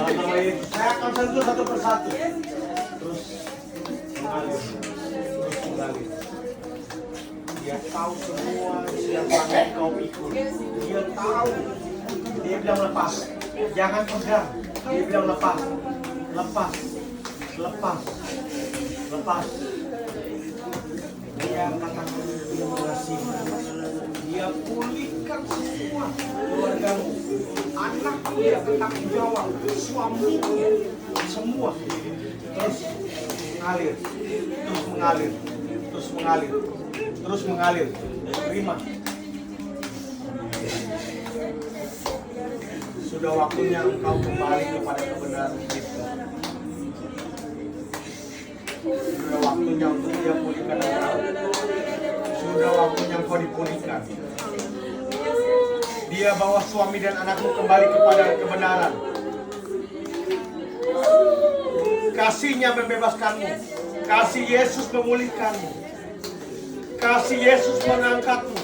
Dalam nama Yesus, saya akan sentuh satu persatu. Terus mengalir, terus mengalir. Dia tahu semua siapa yang kau pikul. Dia tahu. Dia bilang lepas, jangan pegang. Dia bilang lepas, lepas, lepas, lepas. Dia katakan dia mengasihi. Dia pulihkan semua keluargamu, anakmu dia bertanggung jawab, suamimu, semua. Terus mengalir, terus mengalir, terus mengalir, terus mengalir. Terima. Sudah waktunya engkau kembali kepada kebenaran itu. Sudah waktunya untuk dia pulihkan engkau. Sudah waktunya engkau dipulihkan. Dia bawa suami dan anakmu kembali kepada kebenaran. Kasihnya membebaskanmu. Kasih Yesus memulihkanmu. Kasih Yesus mengangkatmu.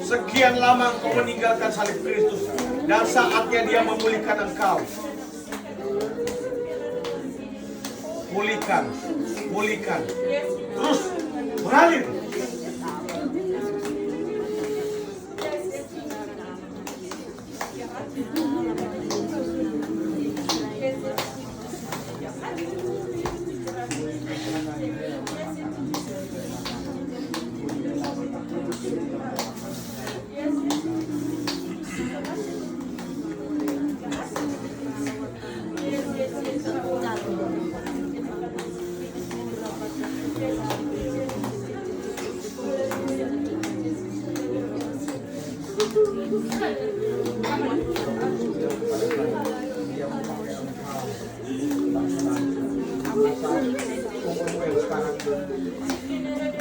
Sekian lama engkau meninggalkan salib Kristus, dan saatnya dia memulihkan engkau. Pulihkan, pulihkan, terus mengalir.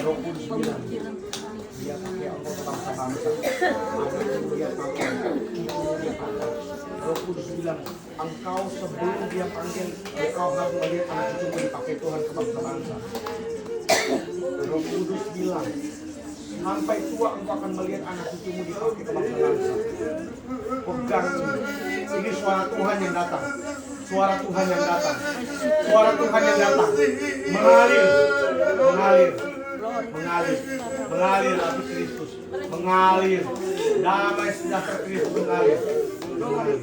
Roh Kudus bilang, dia pakai engkau ke bangsa-bangsa. Dia pakai, Roh Kudus bilang, engkau sebelum dia panggil, engkau harus melihat anak cucumu dipakai Tuhan ke bangsa-bangsa. Roh Kudus bilang, sampai tua engkau akan melihat anak cucumu dipakai ke bangsa-bangsa. Pegang ini suara Tuhan yang datang. Suara Tuhan yang datang. Suara Tuhan yang datang. Mengalir. Mengalir. Mengalir. Mengalir api Kristus. Mengalir. Damai sejahtera Kristus mengalir. Mengalir.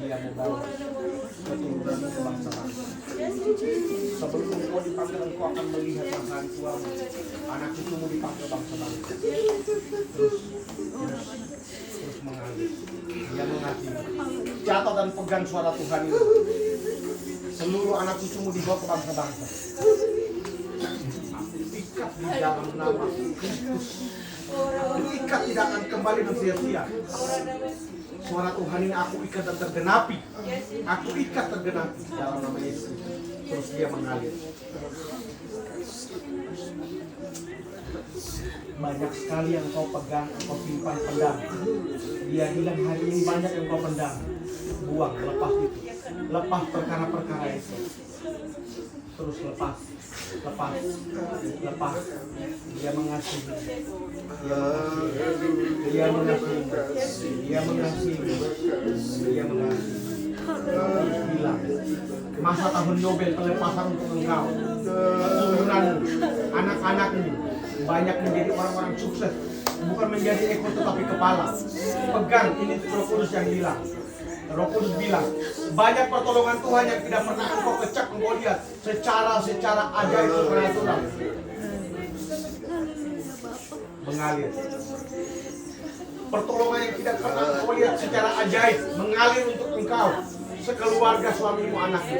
Dia membawa keturunan ke bangsa-bangsa. Sebelum engkau dipanggil, engkau akan melihat bangsa tuamu. Anak cucumu dipanggil bangsa-bangsa. Terus mengalir. Dia mengasihi. Catat dan pegang suara Tuhan ini. Seluruh anak cucumu dibawa ke bangsa-bangsa. Ikat di dalam nama Kristus. Ikat tidak akan kembali sia-sia. Suara Tuhan ini aku ikat dan tergenapi. Aku ikat tergenapi dalam nama Yesus. Terus dia mengalir. Banyak sekali yang kau pegang, kau simpan, pendam. Dia bilang hari ini banyak yang kau pendam. Buang, lepas itu. Lepas perkara-perkara itu. Terus lepas. Lepas. Lepas. Dia mengasihi. Dia mengasihi. Dia mengasihi. Dia mengasihi. Terus bilang, masa tahun Yobel pelepasan untuk engkau, keturunanmu, anak-anakmu banyak menjadi orang-orang sukses, bukan menjadi ekor tetapi kepala. Pegang, ini Roh Kudus yang bilang. Roh Kudus bilang, banyak pertolongan Tuhan yang tidak pernah engkau kecap, engkau lihat secara ajaib supernatural. Mengalir. Pertolongan yang tidak pernah engkau lihat secara ajaib mengalir untuk engkau, sekeluarga, suamimu, anakmu.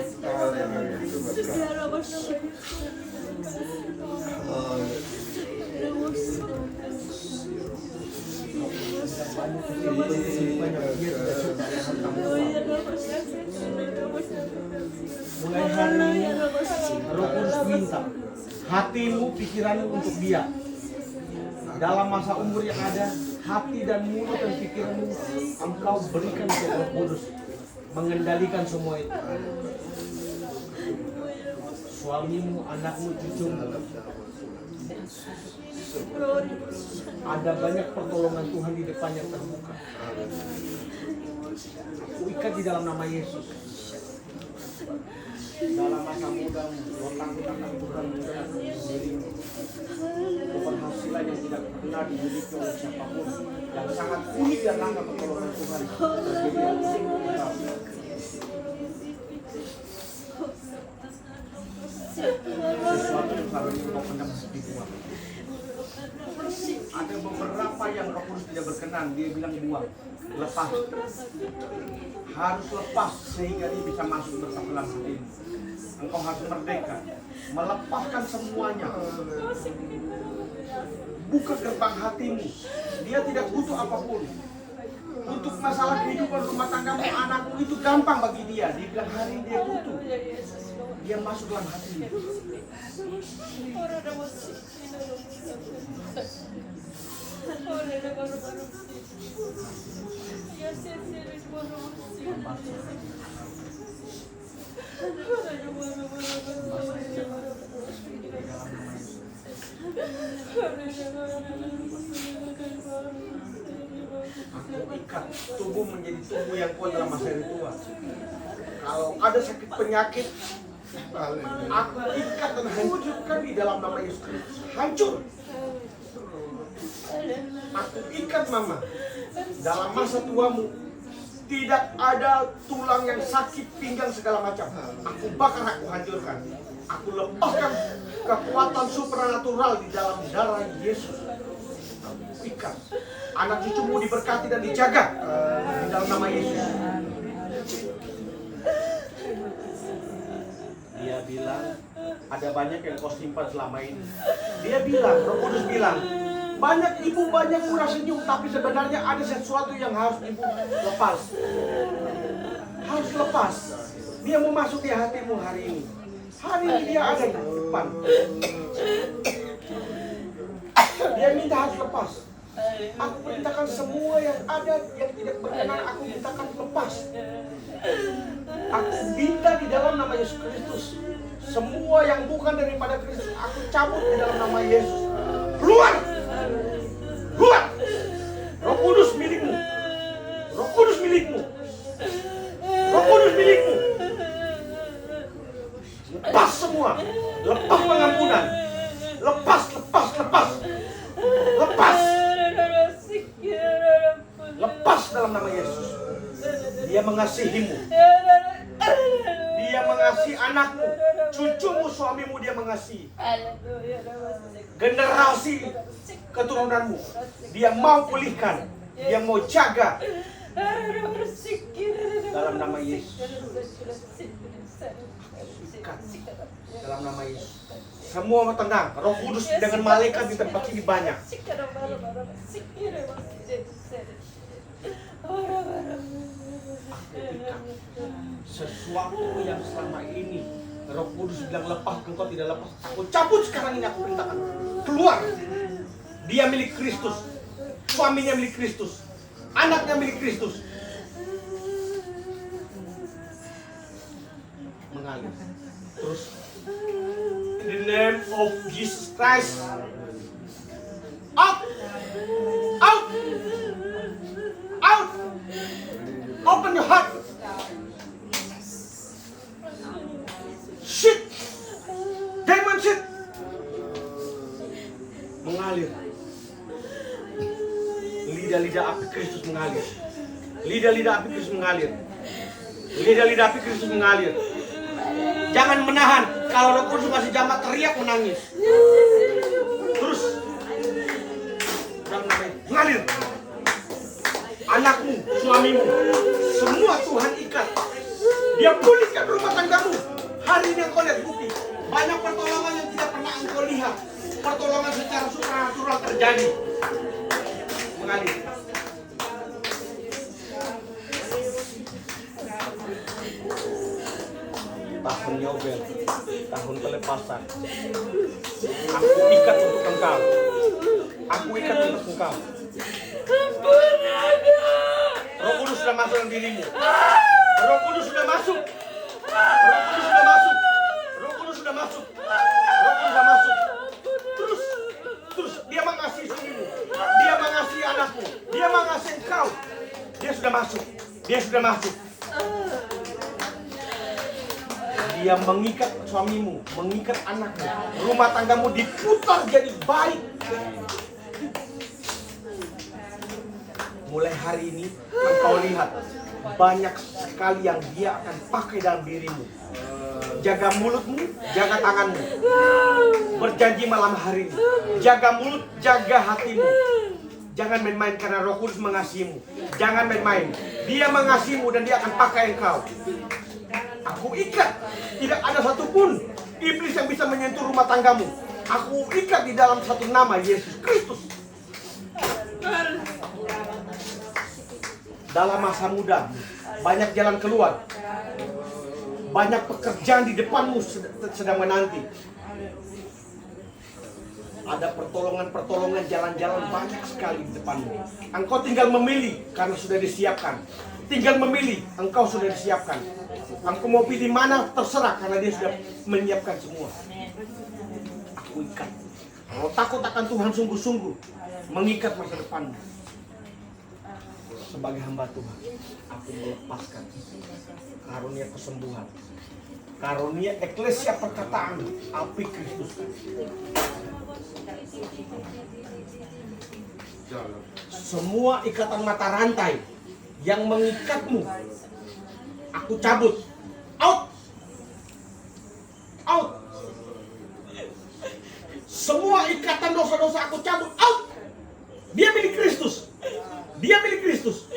Mulai hari ini Roh Kudus minta hatimu, pikiranmu untuk dia. Dalam masa umur yang ada, hati dan mulut dan pikiranmu engkau berikan ke Roh Kudus mengendalikan semua itu. Suamimu, anakmu, cucumu, Ada banyak pertolongan Tuhan di depan yang terbuka. Aku ikat di dalam nama Yesus. Dalam masa mudamu, lotang-lotang Tuhan memberkati dirimu. Keberhasilan yang tidak pernah dimiliki oleh siapapun, yang sangat unik dan langka pertolongan Tuhan terjadi atas hidup kita. Sesuatu yang selama ini kau pendam di buang. Ada beberapa yang Roh Kudus tidak berkenan, dia bilang buang, lepas. Harus lepas sehingga dia bisa masuk bersama dalam hatimu. Engkau harus merdeka, melepaskan semuanya. Buka gerbang hatimu. Dia tidak butuh apapun. Untuk masalah kehidupan rumah tanggamu, anakmu itu gampang bagi dia. Dia bilang hari ini dia butuh. Dia masuk dalam hatimu. Aku ikat tubuh menjadi tubuh yang kuat dalam masa tua. Kalau ada sakit penyakit, aku ikat dan hancurkan di dalam nama Yesus Kristus. Hancur. Aku ikat mama. Dalam masa tuamu tidak ada tulang yang sakit, pinggang segala macam. Aku bakar, aku hancurkan. Aku lepaskan kekuatan supranatural di dalam darah Yesus. Ikat. Anak cucumu diberkati dan dijaga di dalam nama Yesus. Dia bilang ada banyak yang kau simpan selama ini. Dia bilang, Roh Kudus bilang, banyak ibu banyak murah senyum, tapi sebenarnya ada sesuatu yang harus ibu lepas. Harus lepas. Dia mau masuk di hatimu hari ini. Hari ini dia ada di depan. Dia minta harus lepas. Aku perintahkan semua yang ada yang tidak berkenan, aku mintakan lepas. Aku minta di dalam nama Yesus Kristus, semua yang bukan daripada Kristus, aku cabut di dalam nama Yesus. Keluar! Keluar! Roh Kudus milikmu. Roh Kudus milikmu. Roh Kudus milikmu. Lepas semua. Lepas pengampunan. Lepas, lepas, lepas. Lepas. Lepas dalam nama Yesus. Dia mengasihimu. Dia mengasihi anakmu, cucumu, suamimu dia mengasihi. Generasi keturunanmu dia mau pulihkan, dia mau jaga. Dalam nama Yesus. Dalam nama Yesus. Semua tenang. Roh Kudus dengan malaikat di tempat ini banyak. Sesuatu yang selama ini Roh Kudus bilang lepas, engkau tidak lepas. Aku cabut sekarang ini, aku perintahkan. Keluar. Dia milik Kristus. Suaminya milik Kristus. Anaknya milik Kristus. Mengalir. Terus. In the name of Jesus Christ. Out. Out. Out. Open your heart. Shit. Demon shit. Mengalir. Lidah-lidah api Kristus mengalir. Lidah-lidah api Kristus mengalir. Lidah-lidah api Kristus mengalir. Jangan menahan. Kalau Roh Kudus masih jamak, teriak menangis. Terus. Jangan mengalir. Anakmu, suamimu, semua Tuhan ikat. Dia pulihkan rumah tanggamu. Hari ini engkau lihat bukti. Banyak pertolongan yang tidak pernah engkau lihat. Pertolongan secara supranatural terjadi. Mengalir. Tahun Yobel, tahun pelepasan. Aku ikat untuk engkau. Aku ikat untuk engkau. Roh Kudus sudah masuk dalam dirimu. Roh Kudus sudah masuk. Roh Kudus sudah masuk. Roh Kudus sudah masuk. Roh Kudus sudah masuk. Terus dia Dia mengasihi engkau. Dia sudah masuk. Dia sudah masuk. Dia mengikat suamimu, mengikat anakmu. Rumah tanggamu diputar jadi baik. Mulai hari ini engkau lihat banyak sekali yang dia akan pakai dalam dirimu. Jaga mulutmu, jaga tanganmu. Berjanji malam hari ini. Jaga mulut, jaga hatimu. Jangan main-main karena Roh Kudus mengasihimu. Jangan main-main. Dia mengasihimu dan dia akan pakai engkau. Aku ikat. Tidak ada satupun iblis yang bisa menyentuh rumah tanggamu. Aku ikat di dalam satu nama, Yesus Kristus. Dalam masa muda, banyak jalan keluar. Banyak pekerjaan di depanmu sedang menanti. Ada pertolongan-pertolongan, jalan-jalan banyak sekali di depanmu. Engkau tinggal memilih karena sudah disiapkan. Tinggal memilih, engkau sudah disiapkan. Engkau mau pilih mana terserah karena dia sudah menyiapkan semua. Aku ikat. Kalau takut akan Tuhan sungguh-sungguh, mengikat masa depanmu. Sebagai hamba Tuhan, aku melepaskan karunia kesembuhan, karunia eklesia perkataan, api Kristus. Semua ikatan mata rantai yang mengikatmu, aku cabut. Out. Out. Semua ikatan dosa-dosa aku cabut. Out. Dia milik Kristus. Dia milik Kristus.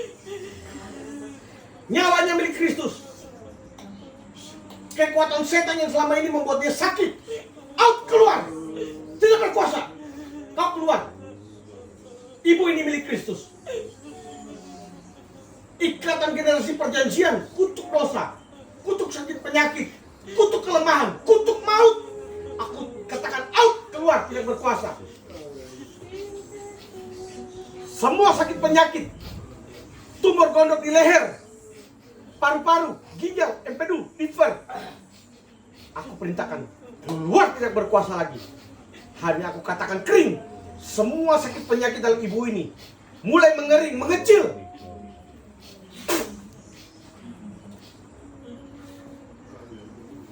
Nyawanya milik Kristus. Kekuatan setan yang selama ini membuat dia sakit, out, keluar. Tidak berkuasa. Kau keluar. Ibu ini milik Kristus. Ikatan generasi perjanjian, kutuk dosa, kutuk sakit penyakit, kutuk kelemahan, kutuk maut. Aku katakan out, keluar, tidak berkuasa. Semua sakit penyakit, tumor gondok di leher, paru-paru, ginjal, empedu, liver, aku perintahkan keluar, tidak berkuasa lagi. Hanya aku katakan kering. Semua sakit penyakit dalam ibu ini mulai mengering, mengecil.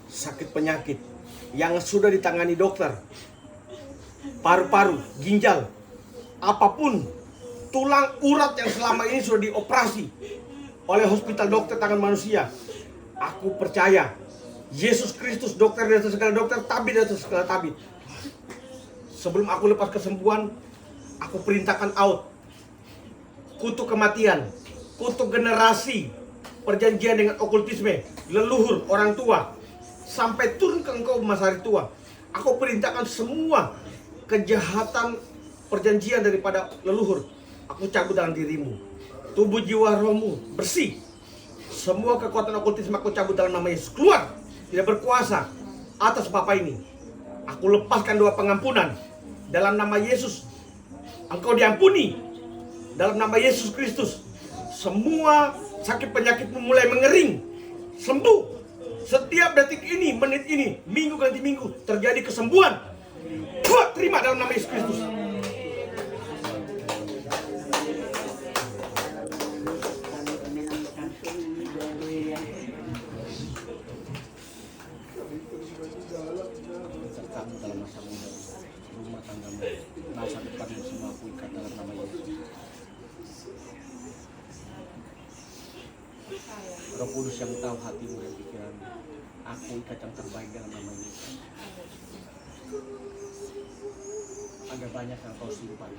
Sakit penyakit yang sudah ditangani dokter, paru-paru, ginjal, apapun, tulang urat yang selama ini sudah dioperasi oleh hospital dokter tangan manusia. Aku percaya Yesus Kristus dokter di atas segala dokter, tabib di atas segala tabib. Sebelum aku lepas kesembuhan, aku perintahkan out. Kutuk kematian, kutuk generasi, perjanjian dengan okultisme, leluhur, orang tua, sampai turun ke engkau masa hari tua. Aku perintahkan semua kejahatan perjanjian daripada leluhur, aku cabut dalam dirimu. Tubuh, jiwa, rohmu bersih. Semua kekuatan okultisme aku cabut dalam nama Yesus. Keluar, tidak berkuasa atas Bapak ini. Aku lepaskan doa pengampunan dalam nama Yesus. Engkau diampuni dalam nama Yesus Kristus. Semua sakit penyakitmu mulai mengering, sembuh. Setiap detik ini, menit ini, minggu ganti minggu terjadi kesembuhan. Terima dalam nama Yesus Kristus. Kamu dalam masa muda, rumah tanggamu, masa depanmu semua aku ikat dalam nama Yesus. Roh Kudus yang tahu hatimu dan pikiranmu, aku ikat yang terbaik dalam nama Yesus. Ada banyak yang kau simpan,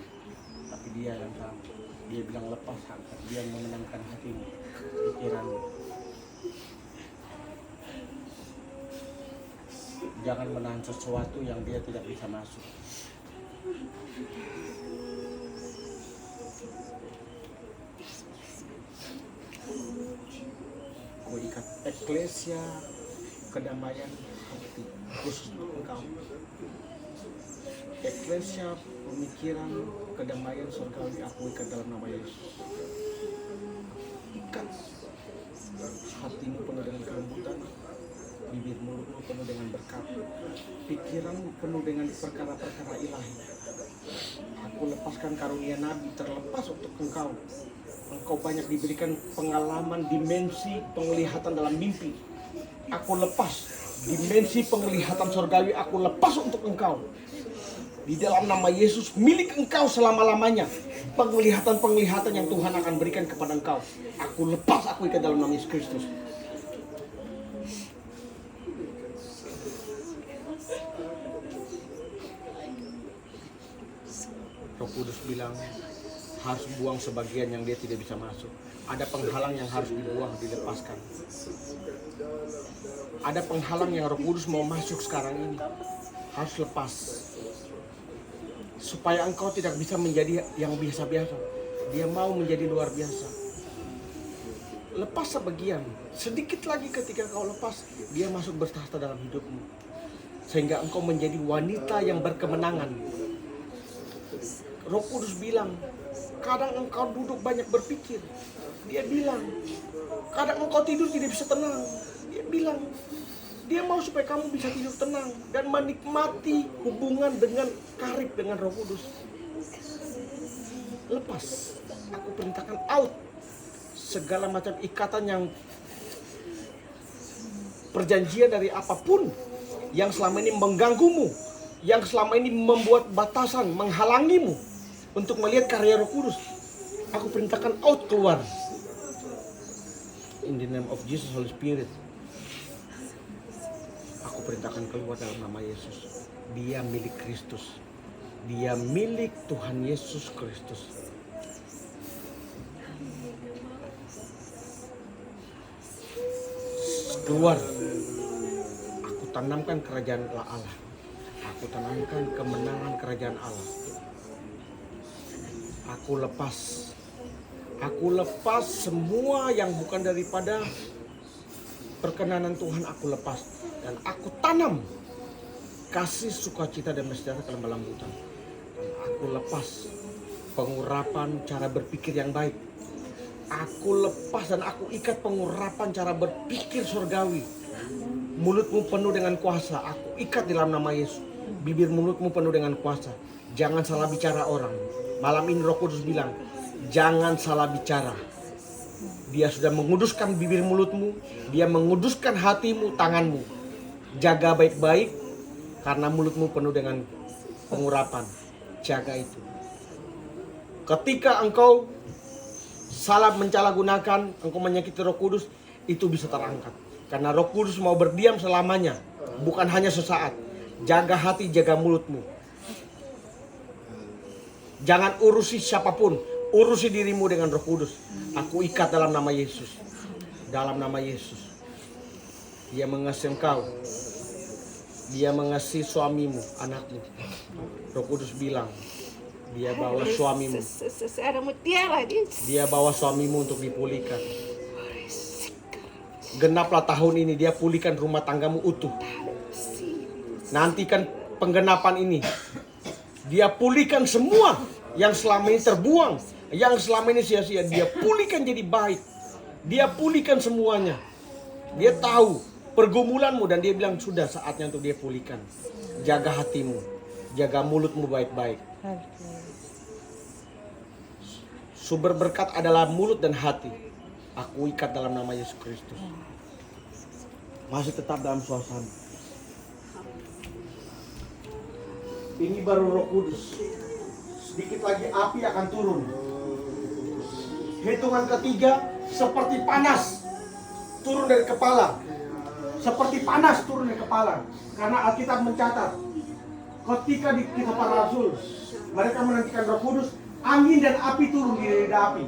tapi Dia yang tahu. Dia bilang lepas, angkat. Dia yang menenangkan hatimu, pikiranmu. Jangan menahan sesuatu yang dia tidak bisa masuk. Kau ikat eklesia kedamaian hati khusus untuk engkau. Eklesia pemikiran kedamaian surgawi aku ikat dalam nama Yesus. Ikat hatimu penuh dengan kelembutan, bibir mulutmu penuh dengan berkat, pikiranmu penuh dengan perkara-perkara ilahi. Aku lepaskan karunia nabi terlepas untuk engkau. Engkau banyak diberikan pengalaman dimensi penglihatan dalam mimpi. Aku lepas dimensi penglihatan surgawi, aku lepas untuk engkau. Di dalam nama Yesus, milik engkau selama-lamanya. Penglihatan-penglihatan yang Tuhan akan berikan kepada engkau, aku lepas, aku ikat dalam nama Yesus Kristus. Roh Kudus bilang harus buang sebagian yang dia tidak bisa masuk. Ada penghalang yang harus dibuang, dilepaskan. Ada penghalang yang Roh Kudus mau masuk sekarang ini, harus lepas. Supaya engkau tidak bisa menjadi yang biasa-biasa. Dia mau menjadi luar biasa. Lepas sebagian. Sedikit lagi ketika kau lepas, dia masuk bertahta dalam hidupmu. Sehingga engkau menjadi wanita yang berkemenangan. Roh Kudus bilang, kadang engkau duduk banyak berpikir. Dia bilang, kadang engkau tidur tidak bisa tenang. Dia bilang, dia mau supaya kamu bisa tidur tenang dan menikmati hubungan dengan karib dengan Roh Kudus. Lepas, aku perintahkan out segala macam ikatan yang perjanjian dari apapun yang selama ini mengganggumu, yang selama ini membuat batasan, menghalangimu untuk melihat karya Roh Kudus. Aku perintahkan out, keluar. In the name of Jesus, Holy Spirit. Aku perintahkan keluar dalam nama Yesus. Dia milik Kristus. Dia milik Tuhan Yesus Kristus. Keluar. Aku tanamkan kerajaan Allah. Aku tanamkan kemenangan kerajaan Allah. Aku lepas. Aku lepas semua yang bukan daripada perkenanan Tuhan, aku lepas. Dan aku tanam kasih, sukacita, dan sejahtera dalam kelembutan. Dan aku lepas pengurapan cara berpikir yang baik. Aku lepas dan aku ikat pengurapan cara berpikir surgawi. Mulutmu penuh dengan kuasa, aku ikat dalam nama Yesus. Bibir mulutmu penuh dengan kuasa. Jangan salah bicara orang. Malam ini Roh Kudus bilang, jangan salah bicara. Dia sudah menguduskan bibir mulutmu. Dia menguduskan hatimu, tanganmu. Jaga baik-baik, karena mulutmu penuh dengan pengurapan. Jaga itu. Ketika engkau salah mencalahgunakan, engkau menyakiti Roh Kudus, itu bisa terangkat. Karena Roh Kudus mau berdiam selamanya, bukan hanya sesaat. Jaga hati, jaga mulutmu. Jangan urusi siapapun, urusi dirimu dengan Roh Kudus. Aku ikat dalam nama Yesus. Dalam nama Yesus. Dia mengasihi engkau. Dia mengasihi suamimu, anakmu. Roh Kudus bilang, dia bawa suamimu. Dia bawa suamimu untuk dipulihkan. Genaplah tahun ini, dia pulihkan rumah tanggamu utuh. Nantikan penggenapan ini. Dia pulihkan semua yang selama ini terbuang, yang selama ini sia-sia. Dia pulihkan jadi baik. Dia pulihkan semuanya. Dia tahu pergumulanmu dan dia bilang sudah saatnya untuk dia pulihkan. Jaga hatimu, jaga mulutmu baik-baik. Sumber berkat adalah mulut dan hati. Aku ikat dalam nama Yesus Kristus. Masih tetap dalam suasana. Ini baru Roh Kudus. Sedikit lagi api akan turun. Hitungan ketiga seperti panas turun dari kepala. Seperti panas turun dari kepala. Karena Alkitab mencatat, ketika di Kitab Para Rasul mereka menantikan Roh Kudus, angin dan api turun di lidah api.